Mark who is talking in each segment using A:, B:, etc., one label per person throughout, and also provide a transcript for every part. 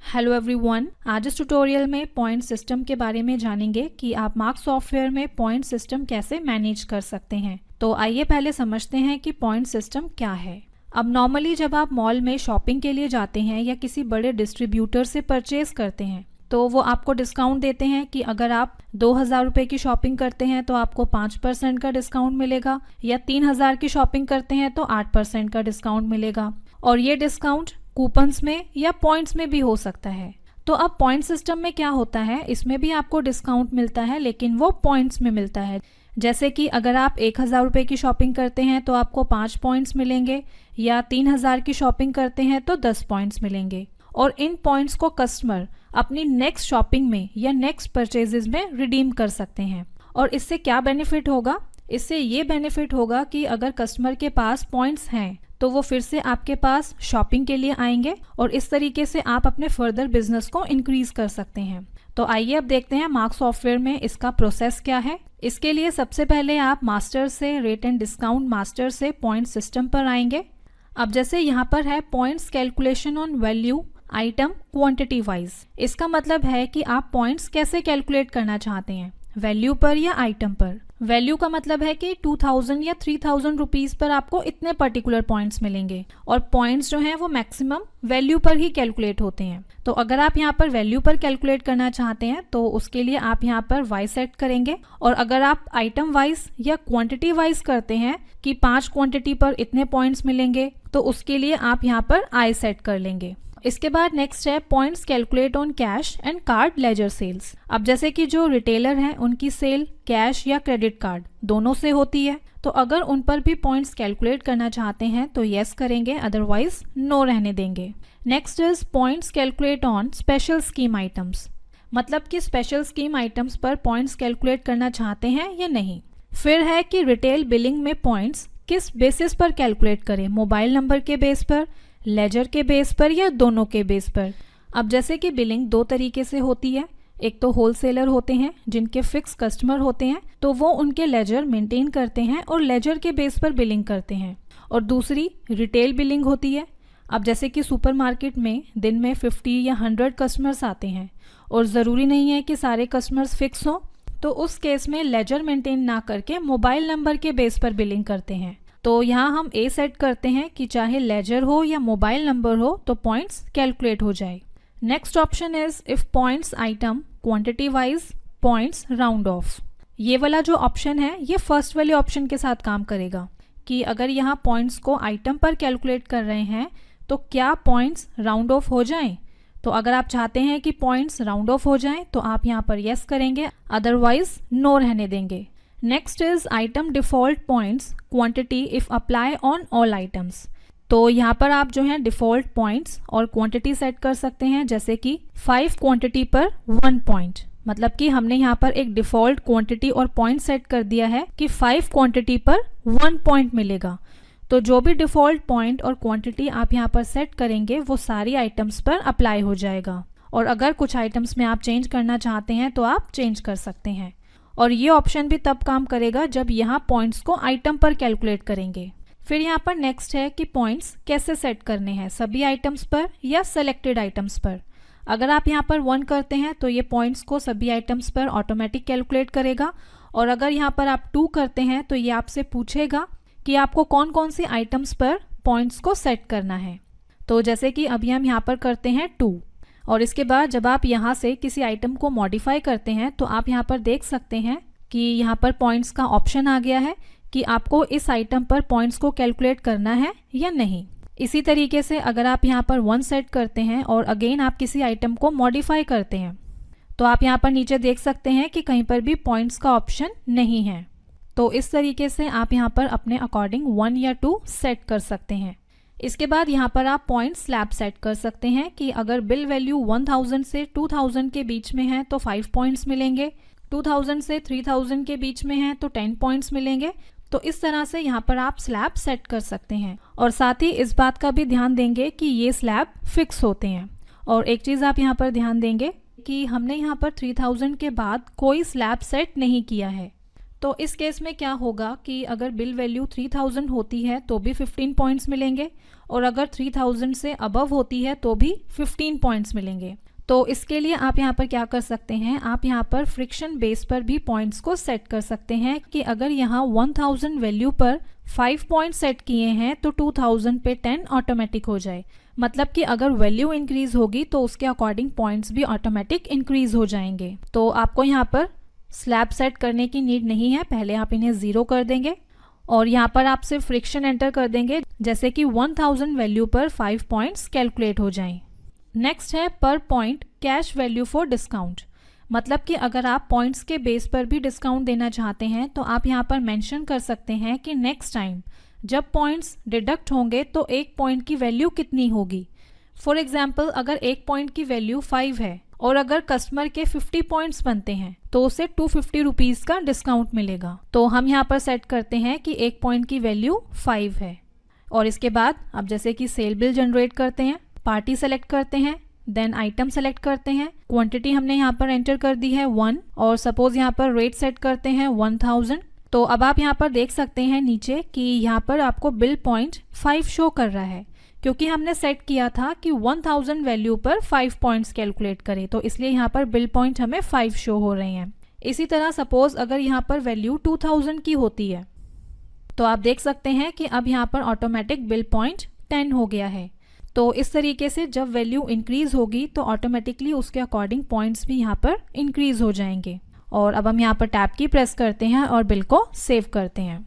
A: Hello everyone, आज इस tutorial में पॉइंट सिस्टम के बारे में जानेंगे कि आप मार्क्स सॉफ्टवेयर में पॉइंट सिस्टम कैसे मैनेज कर सकते हैं। तो आइए पहले समझते हैं कि पॉइंट सिस्टम क्या है। अब नॉर्मली जब आप मॉल में शॉपिंग के लिए जाते हैं या किसी बड़े डिस्ट्रीब्यूटर से परचेज करते हैं तो वो आपको डिस्काउंट देते हैं कि अगर आप 2000 रुपये की शॉपिंग करते हैं तो आपको 5% का डिस्काउंट मिलेगा, या 3000 की शॉपिंग करते हैं तो 8% का डिस्काउंट मिलेगा। और ये डिस्काउंट कूपन्स में या पॉइंट्स में भी हो सकता है। तो अब पॉइंट सिस्टम में क्या होता है, इसमें भी आपको डिस्काउंट मिलता है लेकिन वो पॉइंट्स में मिलता है। जैसे कि अगर आप 1000 रुपये की शॉपिंग करते हैं तो आपको 5 पॉइंट्स मिलेंगे, या 3000 की शॉपिंग करते हैं तो 10 पॉइंट्स मिलेंगे। और इन पॉइंट्स को कस्टमर अपनी नेक्स्ट शॉपिंग में या नेक्स्ट परचेजेस में रिडीम कर सकते हैं। और इससे क्या बेनिफिट होगा? इससे ये बेनिफिट होगा कि अगर कस्टमर के पास पॉइंट्स हैं तो वो फिर से आपके पास शॉपिंग के लिए आएंगे और इस तरीके से आप अपने फर्दर बिजनेस को इंक्रीज कर सकते हैं। तो आइए अब देखते हैं मार्क्स सॉफ्टवेयर में इसका प्रोसेस क्या है। इसके लिए सबसे पहले आप मास्टर से रेट एंड डिस्काउंट मास्टर से पॉइंट सिस्टम पर आएंगे। अब जैसे यहाँ पर है points calculation on value item quantity wise. इसका मतलब है कि आप पॉइंट्स कैसे कैलकुलेट करना चाहते हैं, वैल्यू पर या आइटम पर। वैल्यू का मतलब है कि 2000 या 3000 रुपीज पर आपको इतने पर्टिकुलर पॉइंट्स मिलेंगे, और पॉइंट्स जो हैं वो मैक्सिमम वैल्यू पर ही कैलकुलेट होते हैं। तो अगर आप यहाँ पर वैल्यू पर कैलकुलेट करना चाहते हैं तो उसके लिए आप यहाँ पर वाई सेट करेंगे। और अगर आप आइटम वाइज या क्वांटिटी वाइज करते हैं कि 5 क्वांटिटी पर इतने पॉइंट्स मिलेंगे तो उसके लिए आप यहाँ पर आई सेट कर लेंगे। इसके बाद नेक्स्ट है points calculate on cash and card ledger sales. अब जैसे कि जो रिटेलर हैं उनकी सेल कैश या क्रेडिट कार्ड दोनों से होती है, तो अगर उन पर भी पॉइंट्स कैलकुलेट करना चाहते हैं तो यस करेंगे, अदरवाइज नो रहने देंगे। Next is points calculate on special scheme items. मतलब कि स्पेशल स्कीम आइटम्स पर पॉइंट्स कैलकुलेट करना चाहते हैं या नहीं। फिर है कि रिटेल बिलिंग में पॉइंट्स किस बेसिस पर कैलकुलेट करें, मोबाइल नंबर के बेस पर, लेजर के बेस पर, या दोनों के बेस पर। अब जैसे कि बिलिंग दो तरीके से होती है। एक तो होलसेलर होते हैं जिनके फिक्स कस्टमर होते हैं, तो वो उनके लेजर मेंटेन करते हैं और लेजर के बेस पर बिलिंग करते हैं। और दूसरी रिटेल बिलिंग होती है। अब जैसे कि सुपरमार्केट में दिन में 50 या 100 कस्टमर्स आते हैं और ज़रूरी नहीं है कि सारे कस्टमर्स फिक्स हों, तो उस केस में लेजर मेंटेन ना करके मोबाइल नंबर के बेस पर बिलिंग करते हैं। तो यहाँ हम ए सेट करते हैं कि चाहे लेजर हो या मोबाइल नंबर हो तो पॉइंट्स कैलकुलेट हो जाए। Next option is if points item quantity wise points round of. ये वाला जो ऑप्शन है ये फर्स्ट वाले ऑप्शन के साथ काम करेगा कि अगर यहाँ पॉइंट्स को आइटम पर कैलकुलेट कर रहे हैं तो क्या पॉइंट्स राउंड ऑफ हो जाएं। तो अगर आप चाहते हैं कि पॉइंट्स राउंड ऑफ हो जाएं तो आप यहाँ पर यस करेंगे, अदरवाइज नो रहने देंगे। Next is item default points quantity if apply on all items. तो यहाँ पर आप जो है डिफॉल्ट पॉइंट्स और क्वांटिटी सेट कर सकते हैं, जैसे कि 5 क्वांटिटी पर 1 पॉइंट। मतलब कि हमने यहाँ पर एक डिफॉल्ट क्वांटिटी और पॉइंट सेट कर दिया है कि 5 क्वांटिटी पर 1 पॉइंट मिलेगा। तो जो भी डिफॉल्ट पॉइंट और क्वांटिटी आप यहाँ पर सेट करेंगे वो सारी आइटम्स पर अप्लाई हो जाएगा। और अगर कुछ आइटम्स में आप चेंज करना चाहते हैं तो आप चेंज कर सकते हैं। और ये ऑप्शन भी तब काम करेगा जब यहाँ पॉइंट्स को आइटम पर कैलकुलेट करेंगे। फिर यहाँ पर नेक्स्ट है कि पॉइंट्स कैसे सेट करने हैं, सभी आइटम्स पर या सेलेक्टेड आइटम्स पर। अगर आप यहाँ पर 1 करते हैं तो ये पॉइंट्स को सभी आइटम्स पर ऑटोमेटिक कैलकुलेट करेगा। और अगर यहाँ पर आप 2 करते हैं तो ये आपसे पूछेगा कि आपको कौन कौन सी आइटम्स पर पॉइंट्स को सेट करना है। तो जैसे कि अभी हम यहाँ पर करते हैं 2, और इसके बाद जब आप यहाँ से किसी आइटम को मॉडिफाई करते हैं तो आप यहाँ पर देख सकते हैं कि यहाँ पर पॉइंट्स का ऑप्शन आ गया है कि आपको इस आइटम पर पॉइंट्स को कैलकुलेट करना है या नहीं। इसी तरीके से अगर आप यहाँ पर 1 सेट करते हैं और अगेन आप किसी आइटम को मॉडिफाई करते हैं तो आप यहाँ पर नीचे देख सकते हैं कि कहीं पर भी पॉइंट्स का ऑप्शन नहीं है। तो इस तरीके से आप यहाँ पर अपने अकॉर्डिंग 1 या 2 सेट कर सकते हैं। इसके बाद यहाँ पर आप पॉइंट स्लैब सेट कर सकते हैं कि अगर बिल वैल्यू 1000 से 2000 के बीच में है तो 5 पॉइंट्स मिलेंगे, 2000 से 3000 के बीच में है तो 10 पॉइंट्स मिलेंगे। तो इस तरह से यहाँ पर आप स्लैब सेट कर सकते हैं। और साथ ही इस बात का भी ध्यान देंगे कि ये स्लैब फिक्स होते हैं। और एक चीज़ आप यहाँ पर ध्यान देंगे कि हमने यहाँ पर 3000 के बाद कोई स्लैब सेट नहीं किया है। तो इस केस में क्या होगा कि अगर बिल वैल्यू 3000 होती है तो भी 15 पॉइंट्स मिलेंगे, और अगर 3000 से अबव होती है तो भी 15 पॉइंट्स मिलेंगे। तो इसके लिए आप यहाँ पर क्या कर सकते हैं, आप यहाँ पर फ्रिक्शन बेस पर भी पॉइंट्स को सेट कर सकते हैं कि अगर यहाँ 1000 वैल्यू पर 5 पॉइंट सेट किए हैं तो 2000 पे 10 ऑटोमेटिक हो जाए। मतलब कि अगर वैल्यू इंक्रीज होगी तो उसके अकॉर्डिंग पॉइंट्स भी ऑटोमेटिक इंक्रीज हो जाएंगे। तो आपको यहाँ पर स्लैब सेट करने की नीड नहीं है, पहले आप इन्हें 0 कर देंगे और यहाँ पर आप सिर्फ फ्रिक्शन एंटर कर देंगे, जैसे कि 1000 वैल्यू पर 5 पॉइंट्स कैलकुलेट हो जाएं। नेक्स्ट है पर point cash value for discount. मतलब कि अगर आप पॉइंट्स के बेस पर भी डिस्काउंट देना चाहते हैं तो आप यहाँ पर मेंशन कर सकते हैं कि नेक्स्ट टाइम जब पॉइंट्स डिडक्ट होंगे तो 1 पॉइंट की वैल्यू कितनी होगी। फॉर एग्जाम्पल, अगर 1 पॉइंट की वैल्यू 5 है और अगर कस्टमर के 50 पॉइंट्स बनते हैं तो उसे 250 रुपीज़ का डिस्काउंट मिलेगा। तो हम यहाँ पर सेट करते हैं कि 1 पॉइंट की वैल्यू 5 है। और इसके बाद अब जैसे कि सेल बिल जनरेट करते हैं, पार्टी सेलेक्ट करते हैं, देन आइटम सेलेक्ट करते हैं, क्वांटिटी हमने यहाँ पर एंटर कर दी है 1, और सपोज यहाँ पर रेट सेट करते हैं 1000। तो अब आप यहाँ पर देख सकते हैं नीचे कि यहाँ पर आपको बिल पॉइंट 5 शो कर रहा है, क्योंकि हमने सेट किया था कि 1000 वैल्यू पर 5 पॉइंट्स कैलकुलेट करें, तो इसलिए यहाँ पर बिल पॉइंट हमें 5 शो हो रहे हैं। इसी तरह सपोज अगर यहाँ पर वैल्यू 2000 की होती है तो आप देख सकते हैं कि अब यहाँ पर ऑटोमेटिक बिल पॉइंट 10 हो गया है। तो इस तरीके से जब वैल्यू इंक्रीज होगी तो ऑटोमेटिकली उसके अकॉर्डिंग पॉइंट्स भी यहाँ पर इंक्रीज हो जाएंगे। और अब हम यहाँ पर टैब की प्रेस करते हैं और बिल को सेव करते हैं।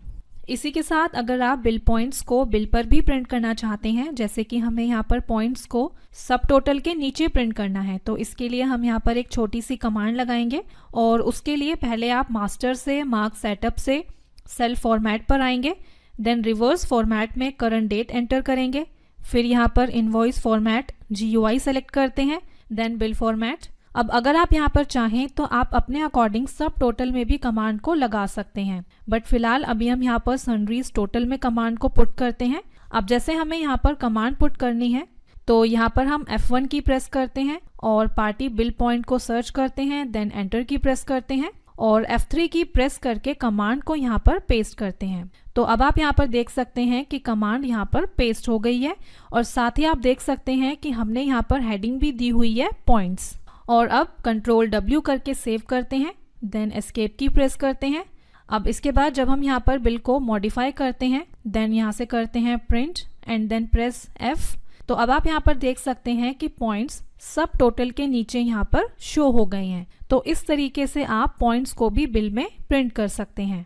A: इसी के साथ अगर आप बिल पॉइंट्स को बिल पर भी प्रिंट करना चाहते हैं, जैसे कि हमें यहाँ पर पॉइंट्स को सब टोटल के नीचे प्रिंट करना है, तो इसके लिए हम यहाँ पर एक छोटी सी कमांड लगाएंगे। और उसके लिए पहले आप मास्टर से मार्क सेटअप से सेल फॉर्मेट पर आएंगे, देन रिवर्स फॉर्मेट में करंट डेट एंटर करेंगे, फिर यहाँ पर इनवॉइस फॉर्मेट GUI सेलेक्ट करते हैं, देन बिल फॉर्मेट। अब अगर आप यहाँ पर चाहें तो आप अपने अकॉर्डिंग सब टोटल में भी कमांड को लगा सकते हैं, बट फिलहाल अभी हम यहाँ पर सनरीज टोटल में कमांड को पुट करते हैं। अब जैसे हमें यहाँ पर कमांड पुट करनी है तो यहाँ पर हम F1 की प्रेस करते हैं और पार्टी बिल पॉइंट को सर्च करते हैं, देन एंटर की प्रेस करते हैं और F3 की प्रेस करके कमांड को यहाँ पर पेस्ट करते हैं। तो अब आप यहाँ पर देख सकते हैं कि कमांड यहाँ पर पेस्ट हो गई है, और साथ ही आप देख सकते हैं कि हमने यहाँ पर हेडिंग भी दी हुई है पॉइंट्स। और अब Ctrl W करके सेव करते हैं, देन एस्केप की प्रेस करते हैं। अब इसके बाद जब हम यहाँ पर बिल को मॉडिफाई करते हैं, देन यहाँ से करते हैं print and then press F। तो अब आप यहाँ पर देख सकते हैं कि पॉइंट्स सब टोटल के नीचे यहाँ पर शो हो गए हैं। तो इस तरीके से आप पॉइंट्स को भी बिल में प्रिंट कर सकते हैं।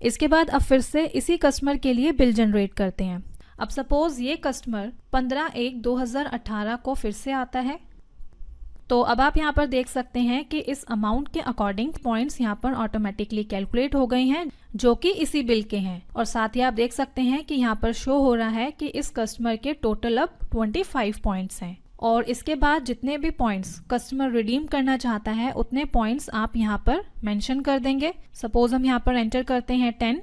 A: इसके बाद अब फिर से इसी कस्टमर के लिए बिल जनरेट करते हैं। अब सपोज ये कस्टमर 15/1/2018 को फिर से आता है, तो अब आप यहाँ पर देख सकते हैं कि इस अमाउंट के अकॉर्डिंग पॉइंट्स यहाँ पर ऑटोमेटिकली कैलकुलेट हो गए हैं, जो कि इसी बिल के हैं। और साथ ही आप देख सकते हैं कि यहाँ पर शो हो रहा है कि इस कस्टमर के टोटल अब 25 पॉइंट्स हैं। और इसके बाद जितने भी पॉइंट्स कस्टमर रिडीम करना चाहता है उतने पॉइंट्स आप यहाँ पर मेंशन कर देंगे। सपोज हम यहाँ पर एंटर करते हैं 10।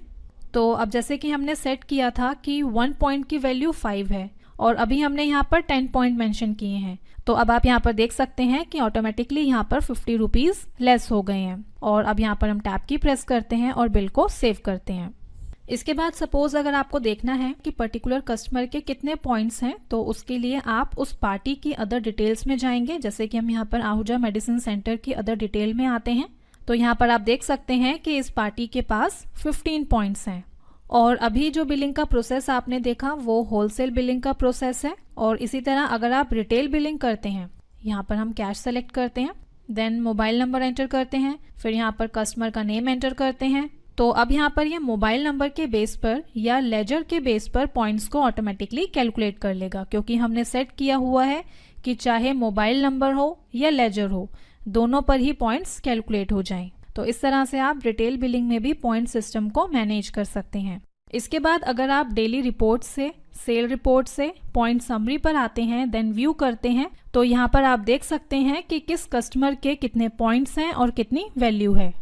A: तो अब जैसे कि हमने सेट किया था कि 1 पॉइंट की वैल्यू 5 है और अभी हमने यहाँ पर 10 पॉइंट मेंशन किए हैं, तो अब आप यहाँ पर देख सकते हैं कि ऑटोमेटिकली यहाँ पर 50 रुपीज़ लेस हो गए हैं। और अब यहाँ पर हम टैब की प्रेस करते हैं और बिल को सेव करते हैं। इसके बाद सपोज अगर आपको देखना है कि पर्टिकुलर कस्टमर के कितने पॉइंट्स हैं, तो उसके लिए आप उस पार्टी की अदर डिटेल्स में जाएंगे। जैसे कि हम यहाँ पर आहूजा मेडिसिन सेंटर की अदर डिटेल में आते हैं, तो यहाँ पर आप देख सकते हैं कि इस पार्टी के पास 15 पॉइंट्स हैं। और अभी जो बिलिंग का प्रोसेस आपने देखा वो होलसेल बिलिंग का प्रोसेस है। और इसी तरह अगर आप रिटेल बिलिंग करते हैं, यहाँ पर हम कैश सेलेक्ट करते हैं, देन मोबाइल नंबर एंटर करते हैं, फिर यहाँ पर कस्टमर का नेम एंटर करते हैं। तो अब यहाँ पर ये मोबाइल नंबर के बेस पर या लेजर के बेस पर पॉइंट्स को ऑटोमेटिकली कैलकुलेट कर लेगा, क्योंकि हमने सेट किया हुआ है कि चाहे मोबाइल नंबर हो या लेजर हो, दोनों पर ही पॉइंट्स कैलकुलेट हो जाएं। तो इस तरह से आप रिटेल बिलिंग में भी पॉइंट सिस्टम को मैनेज कर सकते हैं। इसके बाद अगर आप डेली रिपोर्ट से, सेल रिपोर्ट से पॉइंट समरी पर आते हैं, देन व्यू करते हैं, तो यहाँ पर आप देख सकते हैं कि किस कस्टमर के कितने पॉइंट्स हैं और कितनी वैल्यू है।